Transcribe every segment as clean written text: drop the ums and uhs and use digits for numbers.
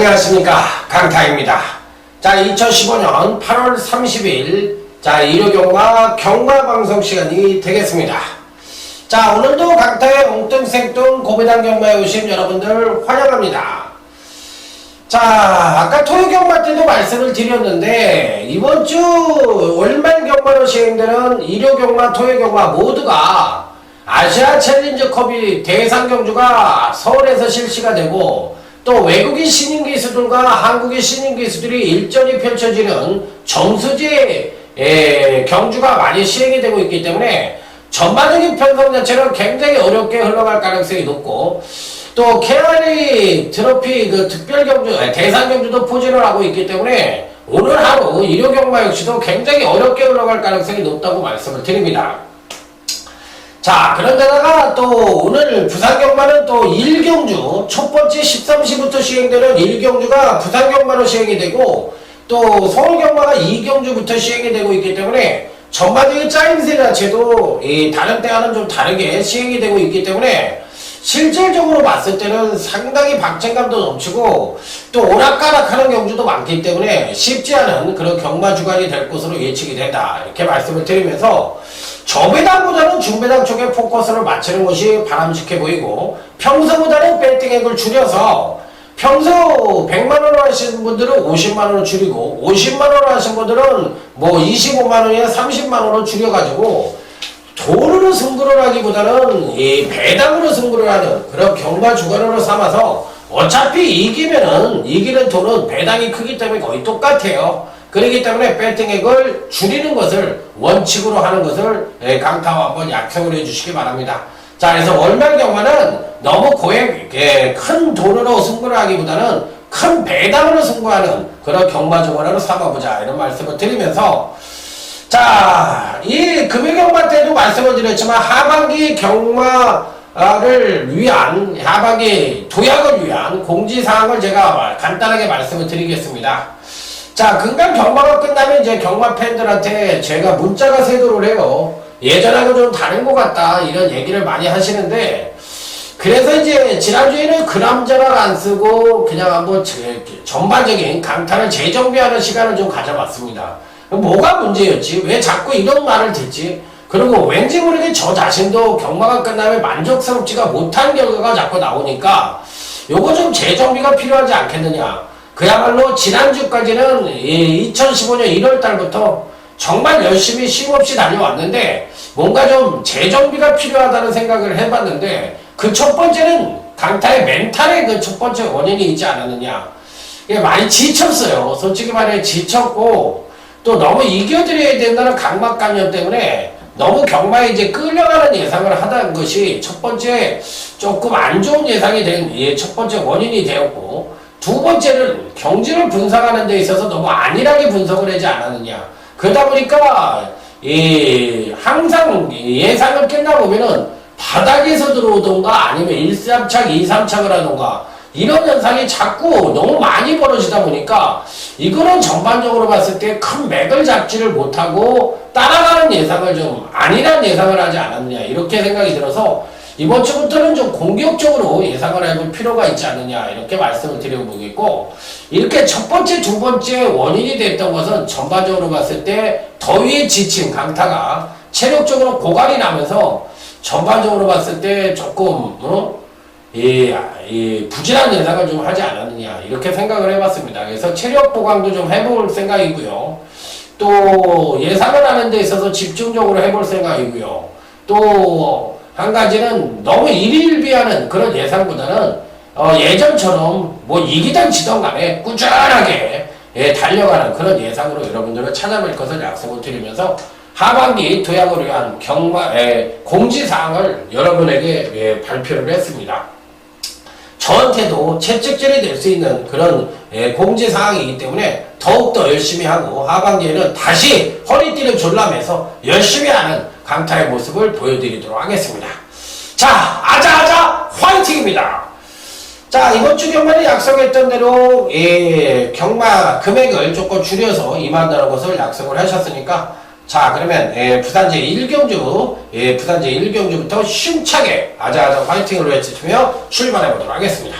안녕하십니까, 강타입니다. 자, 2015년 8월 30일 자, 일요경마 경마방송 시간이 되겠습니다. 자, 오늘도 강타의 엉뚱생뚱 고배당 경마에 오신 여러분들 환영합니다. 자, 아까 토요경마 때도 말씀을 드렸는데 이번 주 월말 경마로 시행되는 일요경마, 토요경마 모두가 아시아 챌린저컵이 대상경주가 서울에서 실시가 되고, 또 외국인 신인 기수들과 한국의 신인 기수들이 일전이 펼쳐지는 정수지 경주가 많이 시행이 되고 있기 때문에 전반적인 편성 자체는 굉장히 어렵게 흘러갈 가능성이 높고, 또 KRA 트로피 그 특별 경주, 대상 경주도 포진을 하고 있기 때문에 오늘 하루 일요 경마 역시도 굉장히 어렵게 흘러갈 가능성이 높다고 말씀을 드립니다. 자, 그런데다가 또 오늘 부산경마는 또 1경주 첫 번째 13시부터 시행되는 1경주가 부산경마로 시행이 되고, 또 서울경마가 2경주부터 시행이 되고 있기 때문에 전반적인 짜임새 자체도 다른 때와는 좀 다르게 시행이 되고 있기 때문에 실질적으로 봤을 때는 상당히 박진감도 넘치고 또 오락가락하는 경주도 많기 때문에 쉽지 않은 그런 경마 주간이 될 것으로 예측이 된다, 이렇게 말씀을 드리면서 저배당보다는 중배당 쪽에 포커스를 맞추는 것이 바람직해 보이고, 평소보다는 배팅액을 줄여서 평소 100만원으로 하시는 분들은 50만원을 줄이고, 50만원으로 하시는 분들은 뭐 25만원이나 30만원을 줄여가지고 돈으로 승부를 하기보다는 이 배당으로 승부를 하는 그런 경마 주간으로 삼아서 어차피 이기는 돈은 배당이 크기 때문에 거의 똑같아요. 그렇기 때문에 배팅액을 줄이는 것을 원칙으로 하는 것을 강타와 한번 약속을 해주시기 바랍니다. 자, 그래서 월말 경마는 너무 큰 돈으로 승부를 하기보다는 큰 배당으로 승부하는 그런 경마 주간으로 삼아보자, 이런 말씀을 드리면서, 자, 이 금요경마 때도 말씀을 드렸지만 하반기 경마를 위한, 하반기 도약을 위한 공지사항을 제가 간단하게 말씀을 드리겠습니다. 자, 근간 경마가 끝나면 이제 경마 팬들한테 제가 문자가 새도록 해요. 예전하고 좀 다른 것 같다, 이런 얘기를 많이 하시는데, 그래서 이제 지난주에는 그람저랑 안 쓰고 그냥 한번 전반적인 강타를 재정비하는 시간을 좀 가져봤습니다. 뭐가 문제였지? 왜 자꾸 이런 말을 듣지? 그리고 왠지 모르게 저 자신도 경마가 끝나면 만족스럽지가 못한 결과가 자꾸 나오니까 요거 좀 재정비가 필요하지 않겠느냐. 그야말로 지난주까지는 2015년 1월달부터 정말 열심히 쉼없이 달려왔는데 뭔가 좀 재정비가 필요하다는 생각을 해봤는데, 그 첫 번째는 강타의 멘탈의 그 첫 번째 원인이 있지 않았느냐. 이게 많이 지쳤어요. 솔직히 말해 지쳤고, 또 너무 이겨드려야 된다는 강박관념 때문에 너무 경마에 이제 끌려가는 예상을 하다는 것이 첫 번째 조금 안 좋은 예상이 된 첫 번째 원인이 되었고, 두 번째는 경지를 분석하는 데 있어서 너무 안일하게 분석을 하지 않았느냐. 그러다 보니까 항상 예상을 끝나보면은 바닥에서 들어오던가 아니면 1, 3착, 2, 3착을 하던가 이런 현상이 자꾸 너무 많이 벌어지다 보니까 이거는 전반적으로 봤을 때 큰 맥을 잡지를 못하고 따라가는 예상을 좀 안일한 예상을 하지 않았느냐, 이렇게 생각이 들어서 이번 주부터는 좀 공격적으로 예상을 해볼 필요가 있지 않느냐, 이렇게 말씀을 드려보겠고, 이렇게 첫 번째, 두 번째 원인이 됐던 것은 전반적으로 봤을 때 더위에 지친 강타가 체력적으로 고갈이 나면서 전반적으로 봤을 때 조금 부진한 예상을 좀 하지 않았느냐, 이렇게 생각을 해봤습니다. 그래서 체력 보강도 좀 해볼 생각이고요. 또 예상을 하는 데 있어서 집중적으로 해볼 생각이고요. 또 한 가지는 너무 일일비하는 그런 예상보다는 예전처럼 뭐 이기던 지던 간에 꾸준하게 달려가는 그런 예상으로 여러분들을 찾아뵐 것을 약속을 드리면서 하반기 도약을 위한 공지사항을 여러분에게 발표를 했습니다. 저한테도 채찍질이 될 수 있는 그런 공지사항이기 때문에 더욱더 열심히 하고 하반기에는 다시 허리띠를 졸라매서 열심히 하는 강타의 모습을 보여드리도록 하겠습니다. 자, 아자아자 화이팅입니다. 자, 이번 주 경마는 약속했던 대로 경마 금액을 조금 줄여서 임한다는 것을 약속을 하셨으니까, 자, 그러면 부산제 1경주 부산제 1경주부터 힘차게 아자아자 화이팅을 외치며 출발해 보도록 하겠습니다.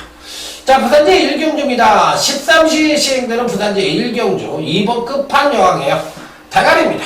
자, 부산제 1경주입니다. 13시에 시행되는 부산제 1경주 2번 끝판여왕이에요. 대가리입니다.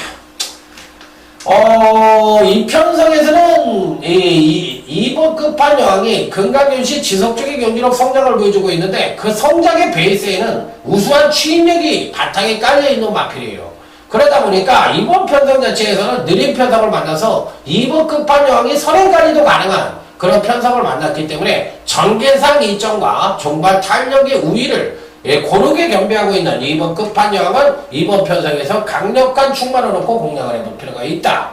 이 편성에서는 2번 끝판여왕이 근강균시 지속적인 경기력 성장을 보여주고 있는데 그 성장의 베이스에는 우수한 추임력이 바탕에 깔려있는 마필이에요. 그러다 보니까 이번 편성 자체에서는 느린 편성을 만나서 2번 끝판여왕이 선행관리도 가능한 그런 편성을 만났기 때문에 전개상 이점과 종발 탄력의 우위를 고르게 겸비하고 있는 2번 끝판여왕은 이번 편성에서 강력한 충만을 놓고 공략을 해볼 필요가 있다.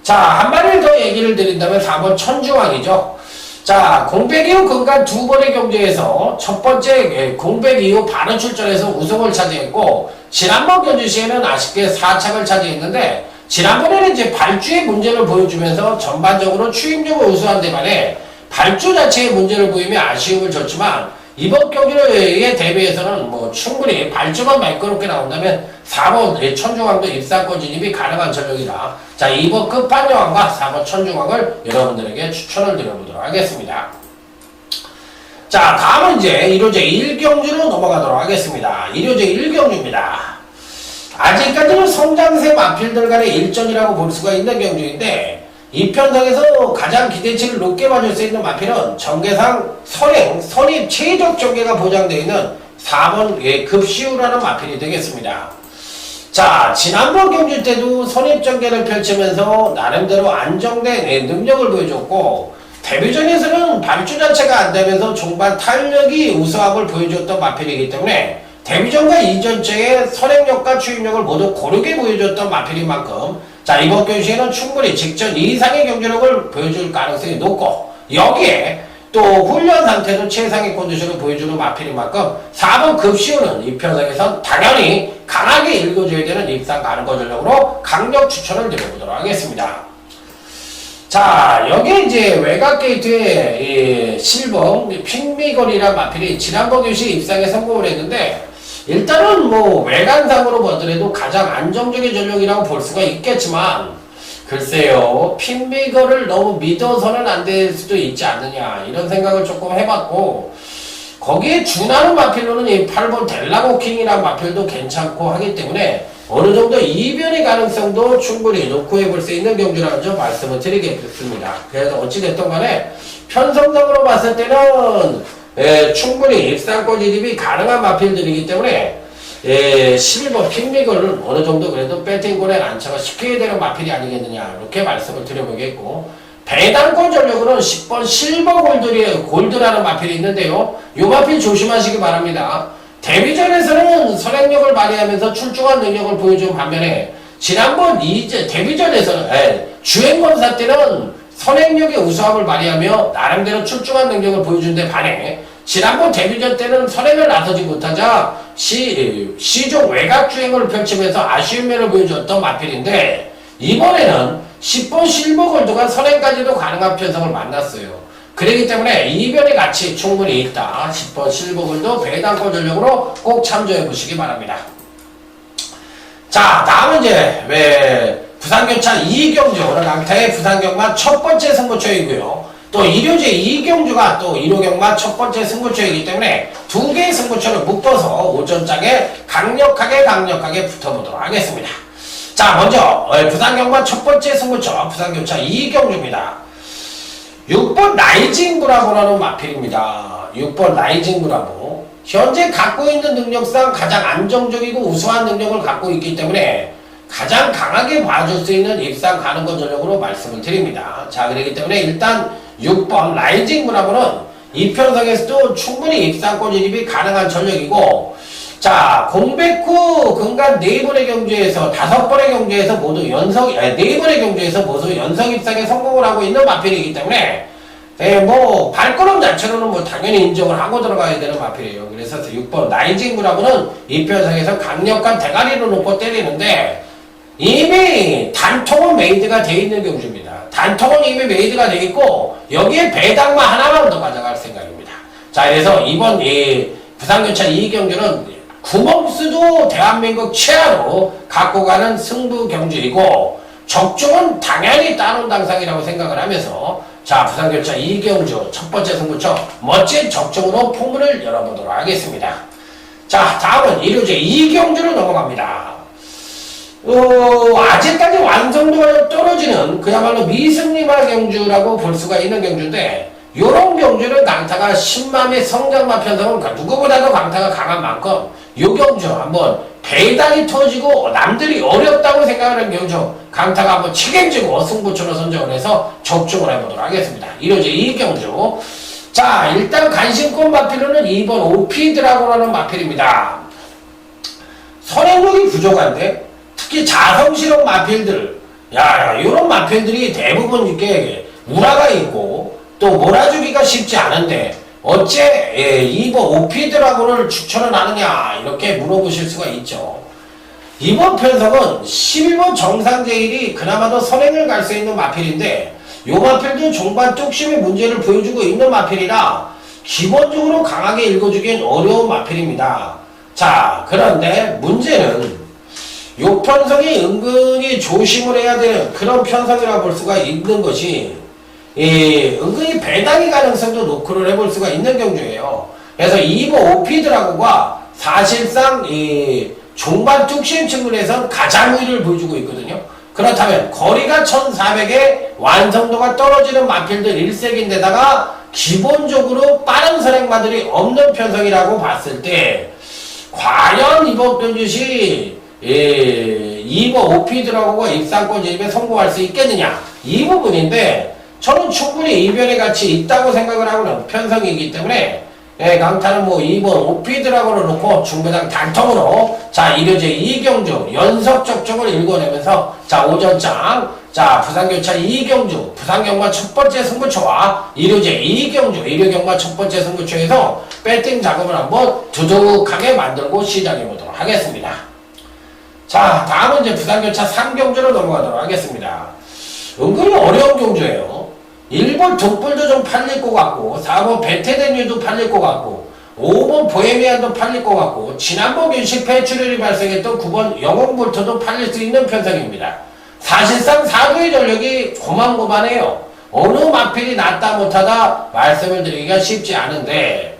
자, 한 마리를 더 얘기를 드린다면 4번 천주왕이죠. 자, 공백 이후 근간 두 번의 경주에서 첫 번째 공백 이후 바로 출전해서 우승을 차지했고 지난번 경주 시에는 아쉽게 4착을 차지했는데 지난번에는 이제 발주의 문제를 보여주면서 전반적으로 추임력을 우수한 데만에 발주 자체의 문제를 보이며 아쉬움을 줬지만 이번 경기에 대비해서는 뭐 충분히 발주만 매끄럽게 나온다면 4번 천중왕도 입상권 진입이 가능한 전력이다. 자, 2번 끝판여왕과 4번 천중왕을 여러분들에게 추천을 드려보도록 하겠습니다. 자, 다음은 이제 1호제 1경주로 넘어가도록 하겠습니다. 1호제 1경주입니다. 아직까지는 성장세 마필들 간의 일전이라고 볼 수가 있는 경주인데 이 편성에서 가장 기대치를 높게 맞을 수 있는 마필은 전개상 선입 최적 전개가 보장되어 있는 4번 급시우라는 마필이 되겠습니다. 자, 지난번 경주 때도 선입 전개를 펼치면서 나름대로 안정된 능력을 보여줬고 데뷔전에서는 발주 자체가 안되면서 종반 탄력이 우수함을 보여줬던 마필이기 때문에 데뷔전과 이전체의 선행력과 추임력을 모두 고르게 보여줬던 마필인 만큼 자, 이번 경주에는 충분히 직전 이상의 경주력을 보여줄 가능성이 높고 여기에 또 훈련 상태도 최상의 컨디션을 보여주는 마필인 만큼 4번 급시우는 이 편성에선 당연히 강하게 읽어줘야 되는 입상 가능거 전력으로 강력 추천을 드려보도록 하겠습니다. 자, 여기에 이제 외곽 게이트의 실버 핑미걸이란 마필이 지난번 경시 입상에 성공을 했는데 일단은 뭐 외관상으로 보더라도 가장 안정적인 전력이라고 볼 수가 있겠지만 글쎄요, 핑미걸을 너무 믿어서는 안 될 수도 있지 않느냐 이런 생각을 조금 해봤고 거기에 준하는 마필로는 이 8번 델라고킹이라는 마필도 괜찮고 하기 때문에 어느 정도 이변의 가능성도 충분히 놓고 해볼 수 있는 경주라는 점 말씀을 드리겠습니다. 그래서 어찌됐든 간에 편성적으로 봤을 때는 충분히 입상권 진입이 가능한 마필들이기 때문에 11번 핑미걸은 어느 정도 그래도 배팅권에 안착을 시켜야 되는 마필이 아니겠느냐 이렇게 말씀을 드려보겠고 배당권 전력으로는 10번 실버 골드라는 마필이 있는데요. 이 마필 조심하시기 바랍니다. 데뷔전에서는 선행력을 발휘하면서 출중한 능력을 보여준 반면에 지난번 데뷔전에서는 주행검사 때는 선행력의 우수함을 발휘하며 나름대로 출중한 능력을 보여준 데 반해 지난번 데뷔전 때는 선행을 나서지 못하자 시종 외곽 주행을 펼치면서 아쉬운 면을 보여줬던 마필인데 이번에는 10번 실버 골드가 선행까지도 가능한 편성을 만났어요. 그렇기 때문에 이변의 가치 충분히 있다. 10번 실버골드 배당권 전력으로 꼭 참조해 보시기 바랍니다. 자, 다음은 이제 부산교차 2경주 오늘 강타의 부산경마 첫 번째 승부처이고요. 또 1호제 2경주가 또 1호 경마 첫 번째 승부처이기 때문에 두 개의 승부처를 묶어서 오전장에 강력하게 붙어보도록 하겠습니다. 자, 먼저 부산경마 첫 번째 승부처 부산교차 2경주입니다. 6번 라이징 브라보라는 마필입니다. 6번 라이징 브라보. 현재 갖고 있는 능력상 가장 안정적이고 우수한 능력을 갖고 있기 때문에 가장 강하게 봐줄 수 있는 입상 가능거 전력으로 말씀을 드립니다. 자, 그렇기 때문에 일단 6번 라이징 브라보는 이 편성에서도 충분히 입상권 진입이 가능한 전력이고 자, 공백 후 근간 4번의 경주에서 5번의 경주에서 모두 4번의 경주에서 모두 연속 입상에 성공을 하고 있는 마필이기 때문에 뭐 발걸음 자체로는 뭐 당연히 인정을 하고 들어가야 되는 마필이에요. 그래서 6번 라이징 브라보는 이 편성에서 강력한 대가리를 놓고 때리는데 이미 단통은 메이드가 돼 있는 경주입니다. 단통은 이미 메이드가 돼 있고 여기에 배당만 하나만 더 가져갈 생각입니다. 자, 그래서 이번 부산교차 2경주는 구멍수도 대한민국 최하로 갖고 가는 승부 경주이고 적중은 당연히 따놓은 당상이라고 생각을 하면서 자, 부산교차 이경주 첫 번째 승부처 멋진 적중으로 포문을 열어보도록 하겠습니다. 자, 다음은 일요제 이경주로 넘어갑니다. 아직까지 완성도가 좀 떨어지는 그야말로 미승리마 경주라고 볼 수가 있는 경주인데, 요런 경주는 강타가 10마의 성장마 편성은 누구보다도 강타가 강한 만큼 요 경주 한번 배당이 터지고 남들이 어렵다고 생각하는 경주 강타가 한번 책임지고 승부처로 선정을 해서 적중을 해보도록 하겠습니다. 이로제 이 경주. 자, 일단 간신권 마필로는 2번 오피드라고라는 마필입니다. 선행력이 부족한데 특히 자성실험 마필들, 요런 마필들이 대부분 이렇게 우라가 있고 또 몰아주기가 쉽지 않은데 어째 2번 오피드라고를 추천을 하느냐 이렇게 물어보실 수가 있죠. 이번 편성은 11번 정상제일이 그나마도 선행을 갈 수 있는 마필인데, 요 마필도 종반 뚝심의 문제를 보여주고 있는 마필이라 기본적으로 강하게 읽어주기엔 어려운 마필입니다. 자, 그런데 문제는 요 편성이 은근히 조심을 해야 되는 그런 편성이라고 볼 수가 있는 것이, 은근히 배당의 가능성도 노크를 해볼 수가 있는 경주예요. 그래서 2번 오피드라고가 사실상 종반 뚝심 측면에선 가장 우위를 보여주고 있거든요. 그렇다면 거리가 1400에 완성도가 떨어지는 마필들 1색인데다가 기본적으로 빠른 선행마들이 없는 편성이라고 봤을 때 과연 이번 경주시 2번 오피드라고가 입상권 진입에 성공할 수 있겠느냐, 이 부분인데, 저는 충분히 이변의 가치 있다고 생각을 하고는 편성이기 때문에 강타는 뭐 2번 오피드라고를 놓고 중배당 단통으로 자, 이료제 이경주 연속 적중을 읽어내면서 자, 오전장 자, 부산교차 이경주 부산경마 첫 번째 승부처와 이료제 이경주 일요경마 첫 번째 승부처에서 배팅 작업을 한번 두둑하게 만들고 시작해 보도록 하겠습니다. 자, 다음은 이제 부산교차 3경주로 넘어가도록 하겠습니다. 은근히 어려운 경주예요. 1번 등불도 좀 팔릴 것 같고, 4번 베테덴유도 팔릴 것 같고, 5번 보헤미안도 팔릴 것 같고, 지난번 경시 폐출혈이 발생했던 9번 영웅볼트도 팔릴 수 있는 편성입니다. 사실상 4구의 전력이 고만고만해요. 어느 마필이 낫다 못하다 말씀을 드리기가 쉽지 않은데,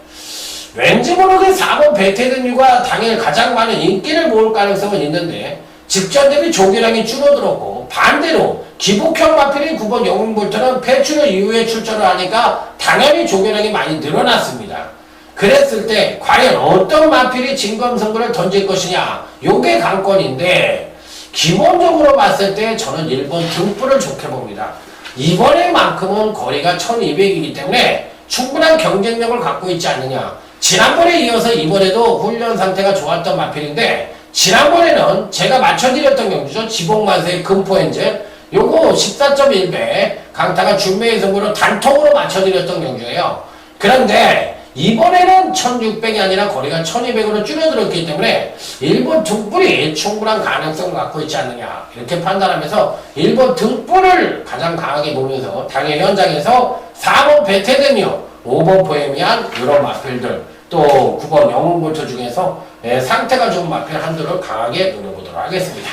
왠지 모르게 4번 베테덴유가 당일 가장 많은 인기를 모을 가능성은 있는데, 직전 대비 조기량이 줄어들었고, 반대로 기복형 마필인 9번 영웅볼트는 폐출혈 이후에 출전을 하니까 당연히 조기량이 많이 늘어났습니다. 그랬을 때 과연 어떤 마필이 진검승부를 던질 것이냐, 요게 관건인데, 기본적으로 봤을 때 저는 1번 등불을 좋게 봅니다. 이번에만큼은 거리가 1200이기 때문에 충분한 경쟁력을 갖고 있지 않느냐. 지난번에 이어서 이번에도 훈련 상태가 좋았던 마필인데, 지난번에는 제가 맞춰드렸던 경주죠. 지복만세의 금포엔젤, 요거 14.1배 강타가 준매의 승부로 단통으로 맞춰드렸던 경주예요. 그런데 이번에는 1600이 아니라 거리가 1200으로 줄어들었기 때문에 1번 등불이 충분한 가능성을 갖고 있지 않느냐 이렇게 판단하면서 1번 등불을 가장 강하게 보면서 당일 현장에서 4번 베테덴유, 5번 보헤미안 이런 마필들, 또 9번 영웅볼트 중에서 상태가 좋은 마필 한두를 강하게 노려보도록 하겠습니다.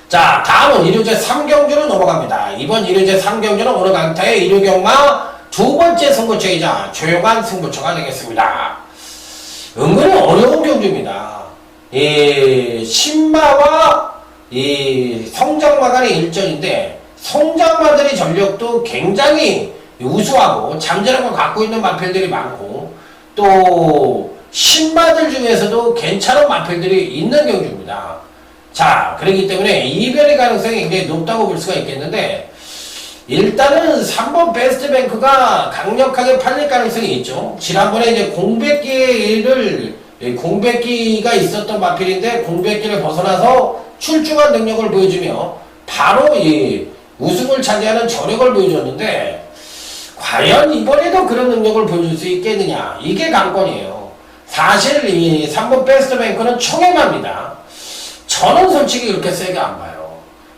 자, 다음은 일요제 3경주로 넘어갑니다. 이번 일요제 3경주는 오늘 강타의 일요경마 두 번째 승부처이자 조용한 승부처가 되겠습니다. 은근히 어려운 경주입니다. 신마와 성장마 간의 일전인데, 성장마들의 전력도 굉장히 우수하고 잠재력을 갖고 있는 마필들이 많고, 또 신마들 중에서도 괜찮은 마필들이 있는 경주입니다. 자, 그렇기 때문에 이변의 가능성이 굉장히 높다고 볼 수가 있겠는데, 일단은 3번 베스트뱅크가 강력하게 팔릴 가능성이 있죠. 지난번에 이제 공백기가 있었던 마필인데, 공백기를 벗어나서 출중한 능력을 보여주며 바로 이 우승을 차지하는 저력을 보여줬는데, 과연 이번에도 그런 능력을 보여줄 수 있겠느냐, 이게 관건이에요. 사실 이 3번 베스트뱅크는 총애마입니다. 저는 솔직히 그렇게 세게 안 봐요.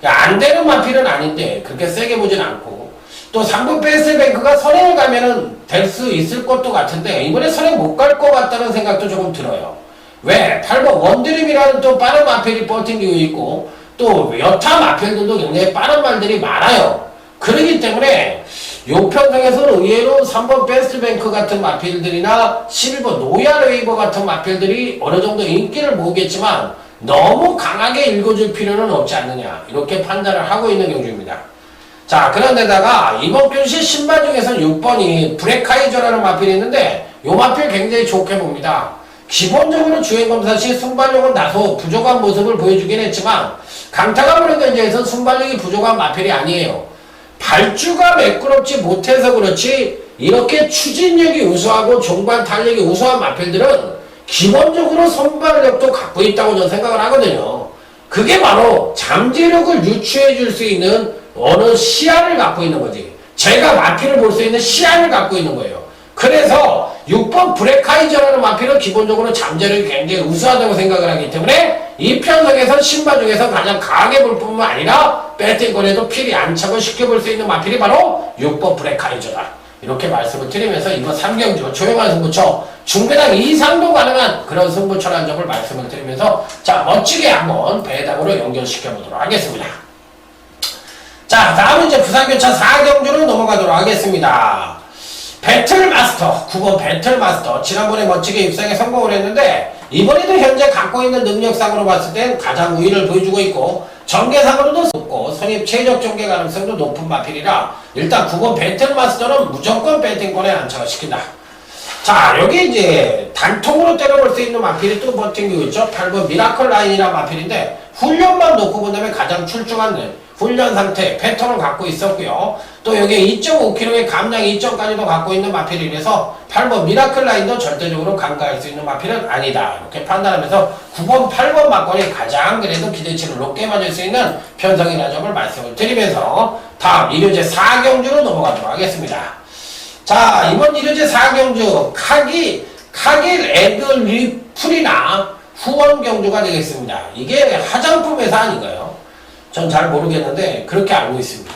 안 되는 마필은 아닌데 그렇게 세게 보진 않고, 또 3번 베스트뱅크가 선행을 가면은 될 수 있을 것도 같은데 이번에 선행 못 갈 것 같다는 생각도 조금 들어요. 왜? 8번 원드림이라는 또 빠른 마필이 버팅기고 있고, 또 여타 마필들도 굉장히 빠른 말들이 많아요. 그러기 때문에 요 편성에서는 의외로 3번 베스트뱅크 같은 마필들이나 실버 노야웨이버 같은 마필들이 어느 정도 인기를 모으겠지만 너무 강하게 읽어줄 필요는 없지 않느냐 이렇게 판단을 하고 있는 경주입니다. 자, 그런데다가 이번 교시 신발 중에서는 6번이 브레카이저라는 마필이 있는데 요 마필 굉장히 좋게 봅니다. 기본적으로 주행검사 시 순발력은 다소 부족한 모습을 보여주긴 했지만 강타가 보는 견제에서 순발력이 부족한 마필이 아니에요. 발주가 매끄럽지 못해서 그렇지 이렇게 추진력이 우수하고 종반 탄력이 우수한 마필들은 기본적으로 선발력도 갖고 있다고 저는 생각을 하거든요. 그게 바로 잠재력을 유추해 줄 수 있는 어느 시야를 갖고 있는 거지. 제가 마필을 볼 수 있는 시야를 갖고 있는 거예요. 그래서 6번 브레카이저라는 마필은 기본적으로 잠재력이 굉장히 우수하다고 생각을 하기 때문에 이 편성에서 신발 중에서 가장 강하게 볼 뿐만 아니라 배팅권에도 필히 안착을 시켜볼 수 있는 마필이 바로 6번 브레카이저다. 이렇게 말씀을 드리면서 이번 3경주 조용한 승부처 중배당 이상도 가능한 그런 승부처라는 점을 말씀을 드리면서 자 멋지게 한번 배당으로 연결시켜 보도록 하겠습니다. 자 다음은 이제 부산교차 4경주로 넘어가도록 하겠습니다. 배틀마스터 9번 배틀마스터 지난번에 멋지게 입상에 성공을 했는데 이번에도 현재 갖고 있는 능력상으로 봤을 땐 가장 우위를 보여주고 있고 전개상으로도 높고 선입 최적 전개 가능성도 높은 마필이라 일단 9번 배틀마스터는 무조건 배팅권에 안착을 시킨다. 자 여기 이제 단통으로 때려볼 수 있는 마필이 또 버팅기고 있죠. 8번 미라클 라인이라는 마필인데 훈련만 놓고 본다면 가장 출중한 훈련 상태, 패턴을 갖고 있었고요. 또 여기 2.5kg의 감량 2점까지도 갖고 있는 마필이라서 8번 미라클 라인도 절대적으로 간과할 수 있는 마필은 아니다. 이렇게 판단하면서 9번, 8번 막걸리 가장 그래도 기대치를 높게 맞을 수 있는 편성이라는 점을 말씀을 드리면서 다음 일요제 4경주로 넘어가도록 하겠습니다. 자, 이번 일요제 4경주 카길 에그 리플이나 후원 경주가 되겠습니다. 이게 화장품 회사 아닌가요? 전 잘 모르겠는데 그렇게 알고 있습니다.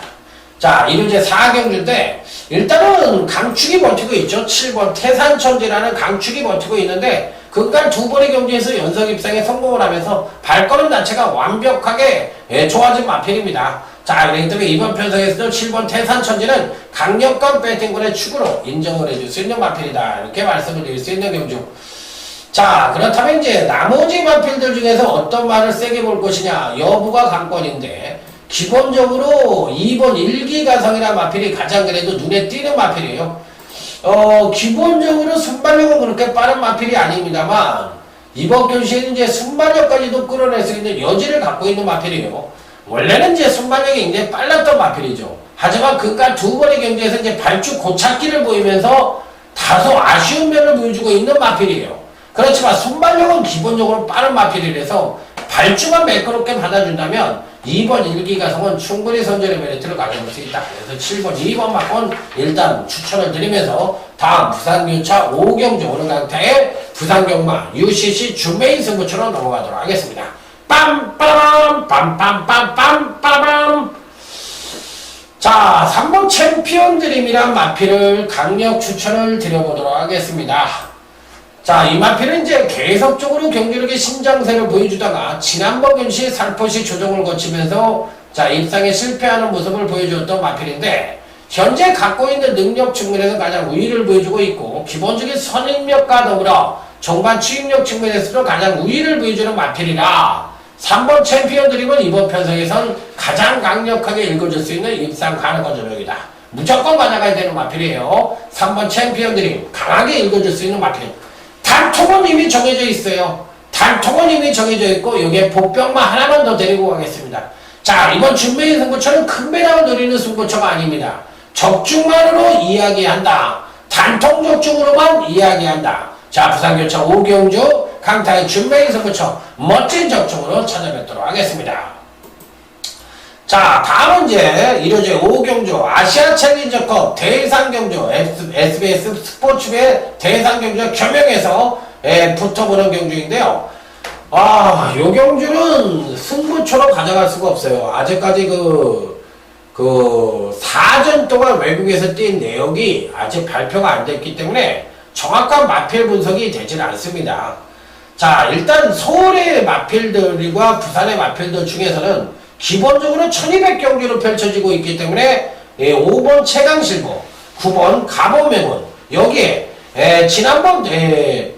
자, 이루제 4경주인데 일단은 강축이 버티고 있죠. 7번 태산천지라는 강축이 버티고 있는데 그간 두 번의 경주에서 연속 입상에 성공을 하면서 발걸음 자체가 완벽하게 좋아진 마필입니다. 자, 그렇기 때문에 이번 편성에서도 7번 태산천지는 강력한 배팅권의 축으로 인정을 해줄 수 있는 마필이다. 이렇게 말씀을 드릴 수 있는 경주. 자, 그렇다면 이제 나머지 마필들 중에서 어떤 말을 세게 볼 것이냐 여부가 관건인데 기본적으로 2번 일기가성이라는 마필이 가장 그래도 눈에 띄는 마필이에요. 기본적으로 순발력은 그렇게 빠른 마필이 아닙니다만 이번 경시에는 이제 순발력까지도 끌어낼 수 있는 여지를 갖고 있는 마필이에요. 원래는 이제 순발력이 굉장히 빨랐던 마필이죠. 하지만 그간 두 번의 경기에서 이제 발주 고착기를 보이면서 다소 아쉬운 면을 보여주고 있는 마필이에요. 그렇지만 순발력은 기본적으로 빠른 마필이라서 발주만 매끄럽게 받아준다면 2번 일기가성은 충분히 선전의 메리트를 가져볼 수 있다. 그래서 7번, 2번 막건 일단 추천을 드리면서 다음 부산교차 5경주 오늘 강타의 부산경마 UCC 준메인 승부처럼 넘어가도록 하겠습니다. 빰빠람 빰빰빰빰 빠람. 자 3번 챔피언 드림이란 마필을 강력 추천을 드려보도록 하겠습니다. 자, 이 마필은 이제 계속적으로 경기력의 신장세를 보여주다가 지난번 경시 살포시 조정을 거치면서 자, 입상에 실패하는 모습을 보여주었던 마필인데 현재 갖고 있는 능력 측면에서 가장 우위를 보여주고 있고 기본적인 선입력과 더불어 정반 추입력 측면에서도 가장 우위를 보여주는 마필이라 3번 챔피언 드림은 이번 편성에선 가장 강력하게 읽어줄 수 있는 입상 가능한 조명이다. 무조건 가져가야 되는 마필이에요. 3번 챔피언 드림 강하게 읽어줄 수 있는 마필. 단통은 이미 정해져 있어요. 단통은 이미 정해져 있고 여기에 복병만 하나만 더 데리고 가겠습니다. 자 이번 준비의 승부처는 큰 배당을 노리는 승부처가 아닙니다. 적중만으로 이야기한다. 단통 적중으로만 이야기한다. 자 부산교차 5경주 강타의 준비의 승부처 멋진 적중으로 찾아뵙도록 하겠습니다. 자 다음은 이제 이루어질 5경주 아시아 챌린저컵 대상경주 SBS 스포츠의 대상경주 겸용해서 붙어보는 경주인데요. 요 경주는 승부처로 가져갈 수가 없어요. 아직까지 그 4전 동안 외국에서 뛴 내역이 아직 발표가 안 됐기 때문에 정확한 마필 분석이 되질 않습니다. 자 일단 서울의 마필들과 부산의 마필들 중에서는 기본적으로 1200경기로 펼쳐지고 있기 때문에 예, 5번 최강실버, 9번 가보명운 여기에 지난해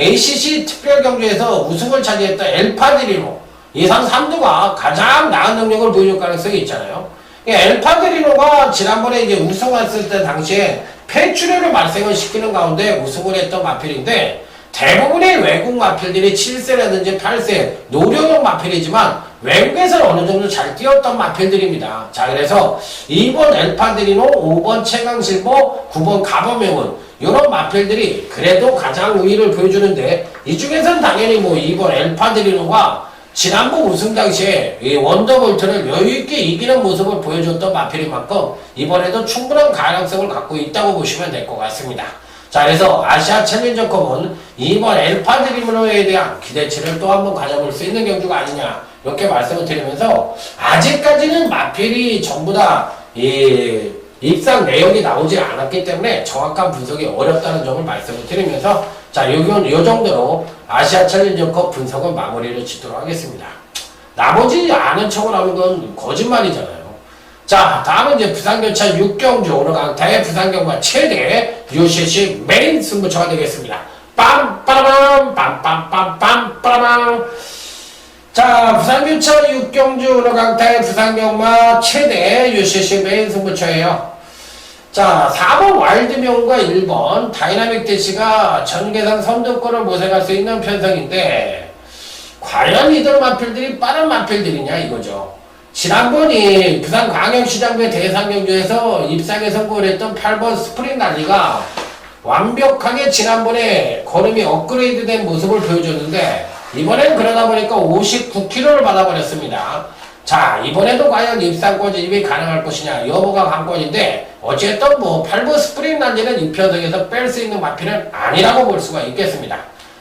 ACC 특별경주에서 우승을 차지했던 엘파드리노 예상 3두가 가장 나은 능력을 보여줄 가능성이 있잖아요. 엘파드리노가 지난번에 이제 우승했을 때 당시에 폐출혈을 발생을 시키는 가운데 우승을 했던 마필인데 대부분의 외국 마필들이 7세라든지 8세 노령형 마필이지만 외국에서는 어느 정도 잘 뛰었던 마필들입니다. 자, 그래서 2번 엘파드리노, 5번 최강실버, 9번 가보명운 이런 마필들이 그래도 가장 우위를 보여주는데 이 중에서는 당연히 뭐 2번 엘파드리노가 지난번 우승 당시에 이 원더볼트를 여유있게 이기는 모습을 보여줬던 마필인 만큼 이번에도 충분한 가능성을 갖고 있다고 보시면 될 것 같습니다. 자, 그래서 아시아 챌린저컵은 2번 엘파드리노에 대한 기대치를 또 한번 가져볼 수 있는 경주가 아니냐 이렇게 말씀을 드리면서 아직까지는 마필이 전부 다 입상 내역이 나오지 않았기 때문에 정확한 분석이 어렵다는 점을 말씀을 드리면서 자, 요 정도로 아시아 챌린저컵 분석은 마무리를 짓도록 하겠습니다. 나머지 아는 척을 하는 건 거짓말이잖아요. 자, 다음은 이제 부산교차 6경주 오늘 강타의 부산경마 최대 UCC 메인 승부처가 되겠습니다. 빰빠라밤 빰빰빰빰 빠라밤. 자, 부산교차 6경주 오늘 강타의 부산경마 최대 UCC 메인 승부처예요. 자, 4번 와일드명과 1번 다이나믹 대시가 전계상 선두권을 모색할 수 있는 편성인데 과연 이들 마필들이 빠른 마필들이냐 이거죠. 지난번이 부산광역시장배 대상경주에서 입상에 성공을 했던 8번 스프링 달리가 완벽하게 지난번에 걸음이 업그레이드된 모습을 보여줬는데 이번엔 그러다 보니까 59kg를 받아버렸습니다. 자, 이번에도 과연 입상권 진입이 가능할 것이냐 여부가 관건인데 어쨌든 뭐 8번 스프링 난지는 이 편성에서 뺄 수 있는 마필은 아니라고 볼 수가 있겠습니다.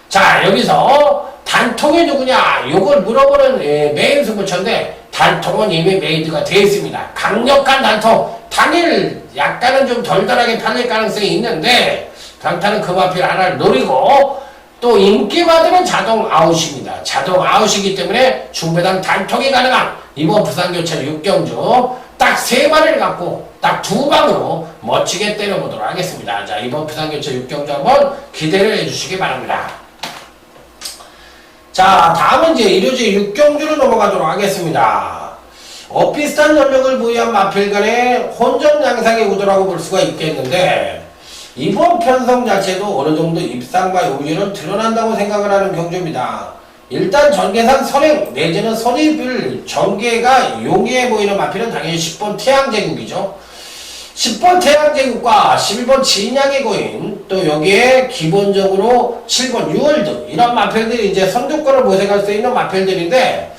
자, 여기서 단통이 누구냐 요걸 물어보는 메인 승부처인데 단통은 이미 메이드가 되어 있습니다. 강력한 단통 당일 약간은 좀 덜덜하게 팔릴 가능성이 있는데 강타는 그 마필 하나를 노리고 또 인기 받으면 자동 아웃입니다. 자동 아웃이기 때문에 중배당 단통이 가능한 이번 부산교차 6경주 딱 3마리를 갖고 딱 2방으로 멋지게 때려보도록 하겠습니다. 자, 이번 부산교차 6경주 한번 기대를 해주시기 바랍니다. 자, 다음은 이제 일요제 6경주로 넘어가도록 하겠습니다. 비슷한 전력을 보유한 마필 간의 혼전 양상의 구도라고 볼 수가 있겠는데 이번 편성 자체도 어느 정도 입상과 요지는 드러난다고 생각을 하는 경주입니다. 일단 전개상 선행 내지는 선입을 전개가 용이해 보이는 마필은 당연히 10번 태양제국이죠. 10번 태양제국과 11번 진양의 거인 또 여기에 기본적으로 7번 유월드 이런 마필들이 이제 선두권을 모색할 수 있는 마필들인데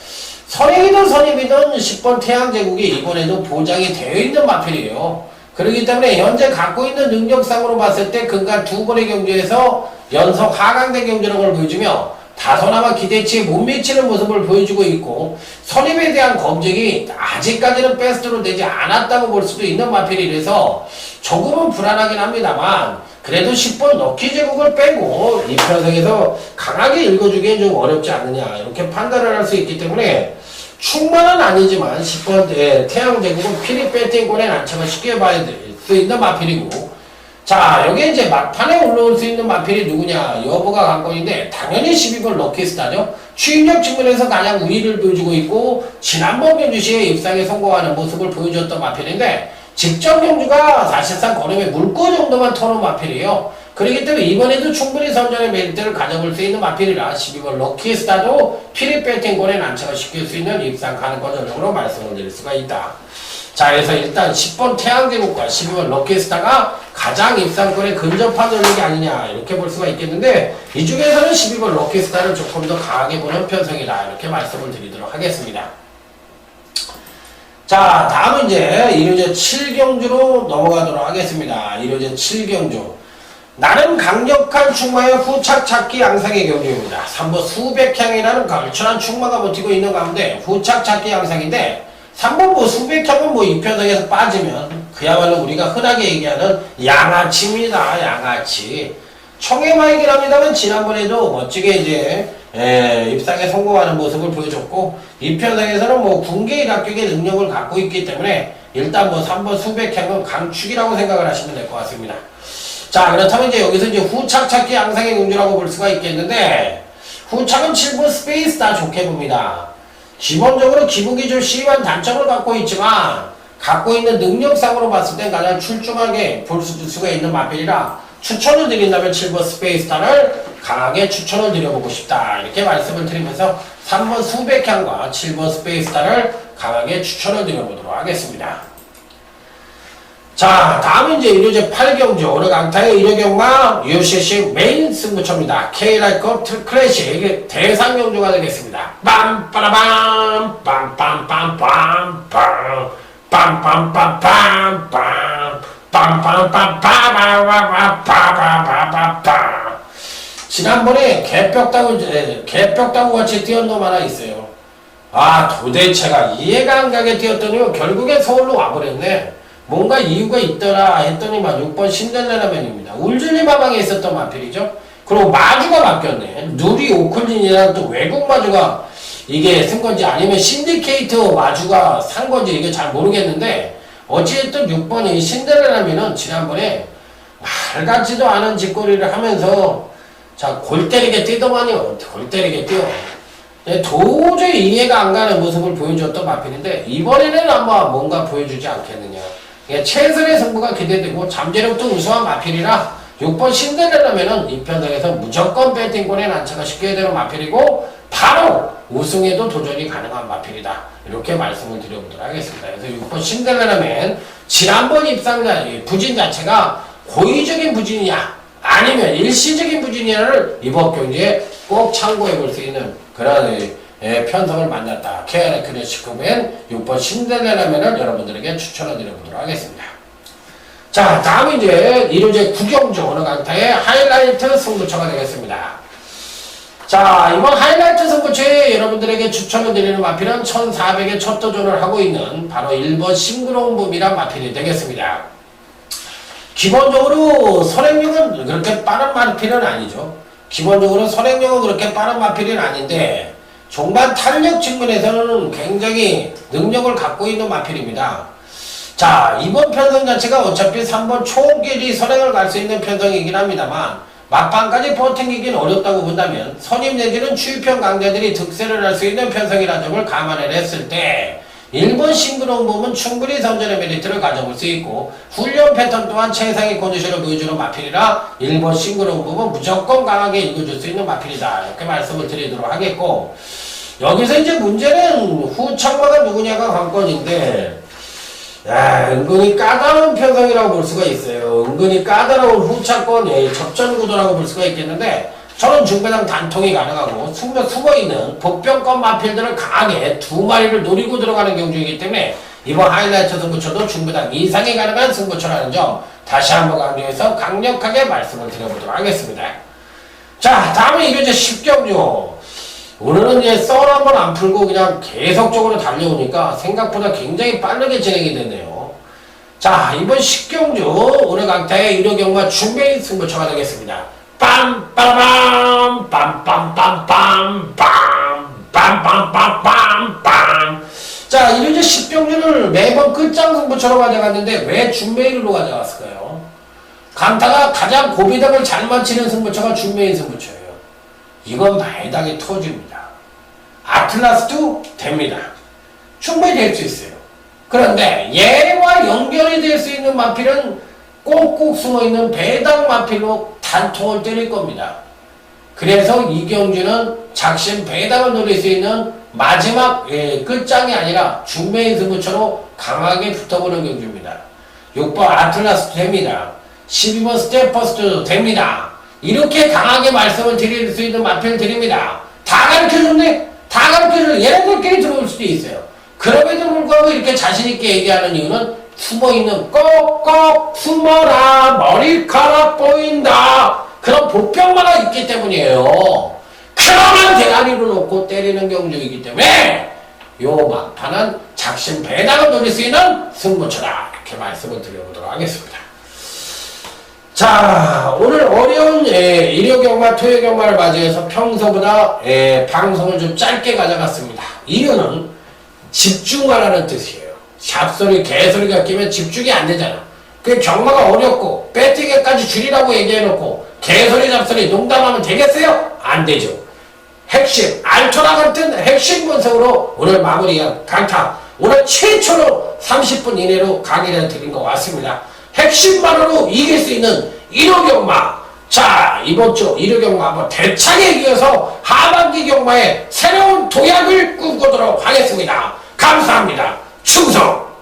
선행이든 선입이든 10번 태양제국이 이번에도 보장이 되어 있는 마필이에요. 그렇기 때문에 현재 갖고 있는 능력상으로 봤을 때 그간 2번의 경주에서 연속 하강된 경주력을 보여주며 다소나마 기대치에 못 미치는 모습을 보여주고 있고 선입에 대한 검증이 아직까지는 베스트로 되지 않았다고 볼 수도 있는 마필이라서 조금은 불안하긴 합니다만 그래도 10번 럭키 제국을 빼고 이 편성에서 강하게 읽어주기엔 좀 어렵지 않느냐 이렇게 판단을 할 수 있기 때문에 충만은 아니지만 10번 태양 제국은 피리 배팅권에 난처가 쉽게 봐야 될 수 있는 마필이고 자, 여기에 이제 막판에 올라올 수 있는 마필이 누구냐 여부가 관건인데 당연히 12번 럭키스타죠. 추임력 측면에서 가장 우위를 보여주고 있고 지난번 경주시에 입상에 성공하는 모습을 보여줬던 마필인데 직전 경주가 사실상 걸음의 물고 정도만 터는 마필이에요. 그렇기 때문에 이번에도 충분히 선전의 메리트를 가져볼 수 있는 마필이라 12번 럭키스타도 피리 배팅권에 난처가 시킬 수 있는 입상 가능권 전적으로 말씀을 드릴 수가 있다. 자, 그래서 일단 10번 태양제국과 12번 럭키스타가 가장 입상권에 근접한 전력이 아니냐 이렇게 볼 수가 있겠는데 이 중에서는 12번 럭키스타를 조금 더 강하게 보는 편성이다 이렇게 말씀을 드리도록 하겠습니다. 자, 다음은 이제 일요제 7경주로 넘어가도록 하겠습니다. 일요제 7경주 나름 강력한 충마의 후착 찾기 양상의 경주입니다. 3번 수백향이라는 걸출한 충마가 버티고 있는 가운데 후착 찾기 양상인데 3번 뭐 수백향은 뭐 이 편성에서 빠지면 그야말로 우리가 흔하게 얘기하는 양아치입니다. 양아치. 청해마이긴 합니다만 지난번에도 멋지게 이제 입상에 성공하는 모습을 보여줬고 이 편성에서는 뭐 군계 일합격의 능력을 갖고 있기 때문에 일단 뭐 3번 수백향은 강축이라고 생각을 하시면 될 것 같습니다. 자, 그렇다면 이제 여기서 이제 후착 찾기 양상의 경주라고 볼 수가 있겠는데, 후착은 7번 스페이스 다 좋게 봅니다. 기본적으로 기본기준 C만 단점을 갖고 있지만, 갖고 있는 능력상으로 봤을 때 가장 출중하게 볼 수가 있는 마필이라 추천을 드린다면 7번 스페이스타를 강하게 추천을 드려보고 싶다. 이렇게 말씀을 드리면서 3번 수백향과 7번 스페이스타를 강하게 추천을 드려보도록 하겠습니다. 자, 다음은 이제 일요제 8경주, 오늘 강타의 일요경마 UCC 메인 승부처입니다. K라이컵 클래식 대상경주가 되겠습니다. 빰빠라밤, 빰빰빰빰빰, 빰빰빰빰빰, 빰빰빰빰빰빰빰빰빰빰. 지난번에 개벽다구 같이 뛰었던 놈 하나 있어요. 아, 도대체가 이해가 안 가게 뛰었더니 결국에 서울로 와버렸네. 뭔가 이유가 있더라 했더니만 6번 신델레라맨입니다. 울줄리마방에 있었던 마필이죠. 그리고 마주가 바뀌었네. 누리 오클린이라는 또 외국 마주가 이게 쓴 건지 아니면 신디케이트 마주가 산 건지 이게 잘 모르겠는데, 어찌됐든 6번이 신데렐라면은 지난번에 말 같지도 않은 짓거리를 하면서 자, 골 때리게 뛰더만요. 골 때리게 뛰어. 도저히 이해가 안 가는 모습을 보여줬던 마필인데, 이번에는 아마 뭔가 보여주지 않겠느냐. 최선의 승부가 기대되고 잠재력도 우수한 마필이라 6번 신데렐라면은 이 편성에서 무조건 배팅권에 난처가 쉽게 되는 마필이고 바로 우승에도 도전이 가능한 마필이다. 이렇게 말씀을 드려보도록 하겠습니다. 그래서 6번 신데렐라맨 지난번 입상자 부진 자체가 고의적인 부진이냐 아니면 일시적인 부진이냐를 이번 경기에 꼭 참고해 볼 수 있는 그런 편성을 만났다. KR 클래식컵엔 6번 신데렐라맨을 여러분들에게 추천을 드려보도록 하겠습니다. 자, 다음 이제 일요제 9경주 오늘 강타의 하이라이트 승부처가 되겠습니다. 자, 이번 하이라이트 승부처에 여러분들에게 추천을 드리는 마필은 1400에 첫 도전을 하고 있는 바로 1번 싱그롱붐이란 마필이 되겠습니다. 기본적으로 선행력은 그렇게 빠른 마필은 아니죠. 기본적으로 선행력은 그렇게 빠른 마필은 아닌데 종반 탄력 측면에서는 굉장히 능력을 갖고 있는 마필입니다. 자, 이번 편성 자체가 어차피 3번 초길이 선행을 갈 수 있는 편성이긴 합니다만 막판까지 버팅기긴 어렵다고 본다면 선임 내지는 추위편 강자들이 득세를 할 수 있는 편성이라는 점을 감안을 했을 때 1번 싱그러움범은 충분히 선전의 메리트를 가져볼 수 있고 훈련 패턴 또한 최상의 컨디션을 보여주는 마필이라 1번 싱그러움범은 무조건 강하게 읽어줄 수 있는 마필이다. 이렇게 말씀을 드리도록 하겠고, 여기서 이제 문제는 후착마가 누구냐가 관건인데, 야, 은근히 까다로운 편성이라고 볼 수가 있어요. 은근히 까다로운 후착권 접전구도라고 볼 수가 있겠는데, 저는 중배당 단통이 가능하고 숨어있는 복병권 마필들을 강하게 두 마리를 노리고 들어가는 경주이기 때문에 이번 하이라이트 승부처도 중배당 이상이 가능한 승부처라는 점 다시 한번 강조해서 강력하게 말씀을 드려보도록 하겠습니다. 자, 다음에 이제 10경주. 오늘은 이제 썰 한번 안 풀고 그냥 계속적으로 달려오니까 생각보다 굉장히 빠르게 진행이 됐네요. 자, 이번 10경주 오늘 강타의 유료경마 중매인 승부처가 되겠습니다. 빰빠밤 빰빰빰빰빰 빰빰빰빰빰. 자, 이제 10경주를 매번 끝장 승부처로 가져갔는데 왜 준메인으로 가져갔을까요? 강타가 가장 고비당을 잘 맞히는 승부처가 준메인 승부처예요. 이건 마이당이 터집니다. 아틀라스도 됩니다. 충분히 될 수 있어요. 그런데 얘와 연결이 될 수 있는 마필은 꼭꼭 숨어있는 배당 마필로 단통을 때릴 겁니다. 그래서 이 경주는 작심 배당을 노릴 수 있는 마지막 끝장이 아니라 중매인 승부처로 강하게 붙어보는 경주입니다. 6번 아틀라스도 됩니다. 12번 스테퍼스도 됩니다. 이렇게 강하게 말씀을 드릴 수 있는 마필을 드립니다. 다 가르쳐줬네? 다 가르쳐줬네. 얘네들끼리 들어올 수도 있어요. 그럼에도 불구하고 이렇게 자신있게 얘기하는 이유는 숨어있는 꼭꼭 숨어라 머리카락 보인다 그런 보병마가 있기 때문이에요. 그러면 대가리로 놓고 때리는 경주이기 때문에 요 막판은 작심 배당을 노릴 수 있는 승부처다. 이렇게 말씀을 드려보도록 하겠습니다. 자, 오늘 어려운 일요경마 토요경마를 맞이해서 평소보다 방송을 좀 짧게 가져갔습니다. 이유는 집중하라는 뜻이에요. 샵소리 개소리가 끼면 집중이 안 되잖아. 그 경마가 어렵고 배팅에까지 줄이라고 얘기해놓고 개소리 잡소리 농담하면 되겠어요? 안 되죠. 핵심 알토라 같은 핵심 분석으로 오늘 마무리한 강타, 오늘 최초로 30분 이내로 강의를 드린 것 같습니다. 핵심만으로 이길 수 있는 일요경마. 자, 이번 주 일요경마 한번 대차게 이어서 하반기 경마의 새로운 도약을 꿈꾸도록 하겠습니다. 감사합니다. 충성!